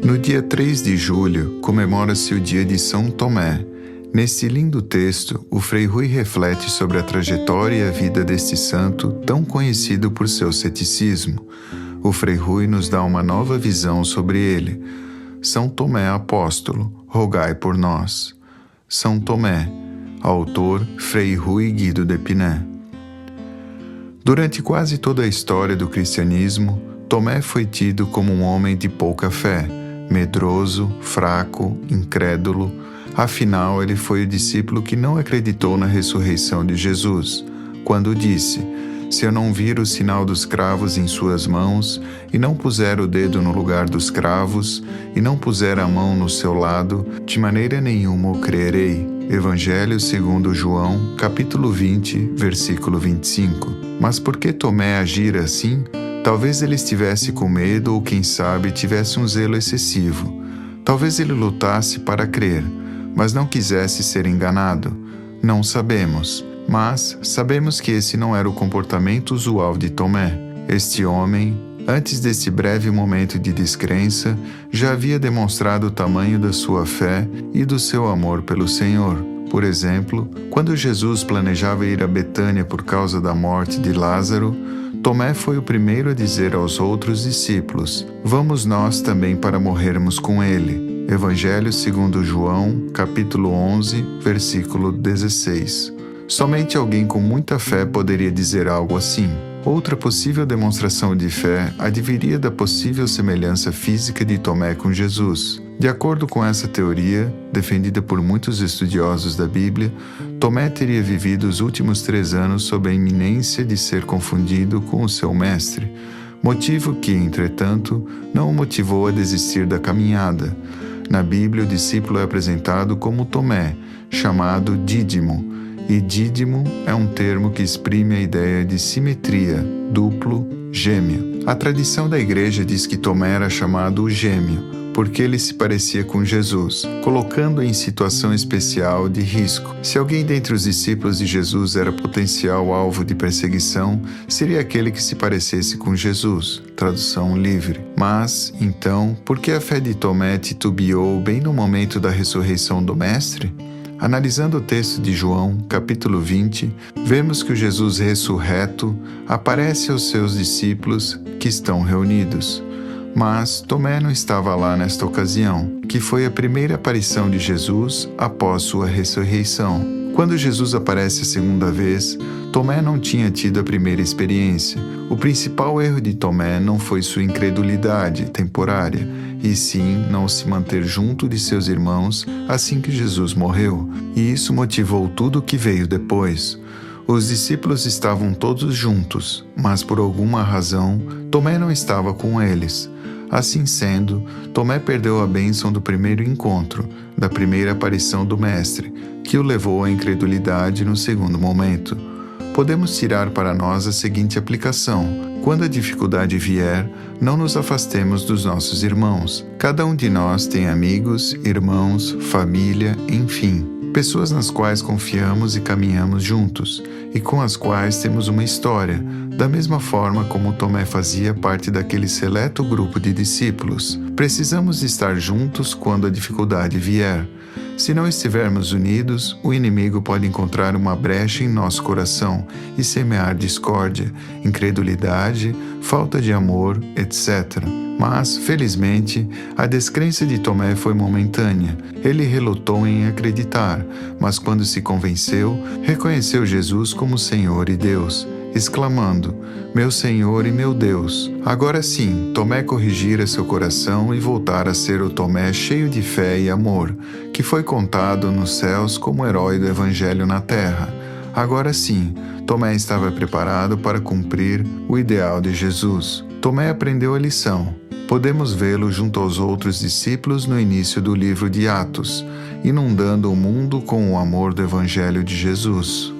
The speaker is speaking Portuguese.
No dia 3 de julho, comemora-se o dia de São Tomé. Neste lindo texto, o Frei Rui reflete sobre a trajetória e a vida deste santo tão conhecido por seu ceticismo. O Frei Rui nos dá uma nova visão sobre ele. São Tomé Apóstolo, rogai por nós. São Tomé, autor Frei Rui Guido de Pinet. Durante quase toda a história do cristianismo, Tomé foi tido como um homem de pouca fé, medroso, fraco, incrédulo. Afinal, ele foi o discípulo que não acreditou na ressurreição de Jesus, quando disse: se eu não vir o sinal dos cravos em suas mãos, e não puser o dedo no lugar dos cravos, e não puser a mão no seu lado, de maneira nenhuma o crerei. Evangelho segundo João, capítulo 20, versículo 25. Mas por que Tomé agira assim? Talvez ele estivesse com medo ou, quem sabe, tivesse um zelo excessivo. Talvez ele lutasse para crer, mas não quisesse ser enganado. Não sabemos, mas sabemos que esse não era o comportamento usual de Tomé. Este homem, antes desse breve momento de descrença, já havia demonstrado o tamanho da sua fé e do seu amor pelo Senhor. Por exemplo, quando Jesus planejava ir a Betânia por causa da morte de Lázaro, Tomé foi o primeiro a dizer aos outros discípulos: vamos nós também para morrermos com ele. Evangelho segundo João, capítulo 11, versículo 16. Somente alguém com muita fé poderia dizer algo assim. Outra possível demonstração de fé adviria da possível semelhança física de Tomé com Jesus. De acordo com essa teoria, defendida por muitos estudiosos da Bíblia, Tomé teria vivido os últimos 3 anos sob a iminência de ser confundido com o seu mestre, motivo que, entretanto, não o motivou a desistir da caminhada. Na Bíblia, o discípulo é apresentado como Tomé, chamado Dídimo, e dídimo é um termo que exprime a ideia de simetria, duplo, gêmeo. A tradição da Igreja diz que Tomé era chamado o Gêmeo, porque ele se parecia com Jesus, colocando-o em situação especial de risco. Se alguém dentre os discípulos de Jesus era potencial alvo de perseguição, seria aquele que se parecesse com Jesus, tradução livre. Mas, então, por que a fé de Tomé titubeou bem no momento da ressurreição do Mestre? Analisando o texto de João, capítulo 20, vemos que o Jesus ressurreto aparece aos seus discípulos que estão reunidos. Mas Tomé não estava lá nesta ocasião, que foi a primeira aparição de Jesus após sua ressurreição. Quando Jesus aparece a segunda vez, Tomé não tinha tido a primeira experiência. O principal erro de Tomé não foi sua incredulidade temporária, e sim não se manter junto de seus irmãos assim que Jesus morreu, e isso motivou tudo o que veio depois. Os discípulos estavam todos juntos, mas por alguma razão, Tomé não estava com eles. Assim sendo, Tomé perdeu a bênção do primeiro encontro, da primeira aparição do Mestre, que o levou à incredulidade no segundo momento. Podemos tirar para nós a seguinte aplicação: quando a dificuldade vier, não nos afastemos dos nossos irmãos. Cada um de nós tem amigos, irmãos, família, enfim, pessoas nas quais confiamos e caminhamos juntos, e com as quais temos uma história, da mesma forma como Tomé fazia parte daquele seleto grupo de discípulos. Precisamos estar juntos quando a dificuldade vier. Se não estivermos unidos, o inimigo pode encontrar uma brecha em nosso coração e semear discórdia, incredulidade, falta de amor, etc. Mas, felizmente, a descrença de Tomé foi momentânea. Ele relutou em acreditar, mas quando se convenceu, reconheceu Jesus como Senhor e Deus, exclamando: meu Senhor e meu Deus. Agora sim, Tomé corrigira seu coração e voltara a ser o Tomé cheio de fé e amor, que foi contado nos céus como herói do Evangelho na terra. Agora sim, Tomé estava preparado para cumprir o ideal de Jesus. Tomé aprendeu a lição. Podemos vê-lo junto aos outros discípulos no início do livro de Atos, inundando o mundo com o amor do Evangelho de Jesus.